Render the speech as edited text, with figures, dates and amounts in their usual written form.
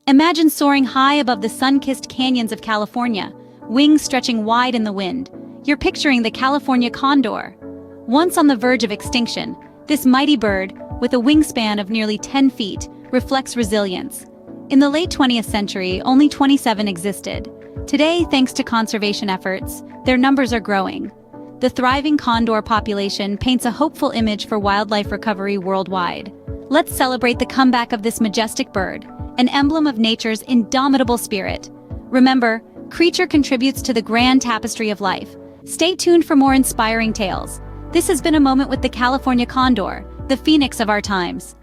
Imagine soaring high above the sun-kissed canyons of California, wings stretching wide in the wind. You're picturing the California condor. Once on the verge of extinction, this mighty bird, with a wingspan of nearly 10 feet, reflects resilience. In the late 20th century, only 27 existed. Today, thanks to conservation efforts, their numbers are growing. The thriving condor population paints a hopeful image for wildlife recovery worldwide. Let's celebrate the comeback of this majestic bird, an emblem of nature's indomitable spirit. Remember, creature contributes to the grand tapestry of life. Stay tuned for more inspiring tales. This has been a moment with the California condor, the phoenix of our times.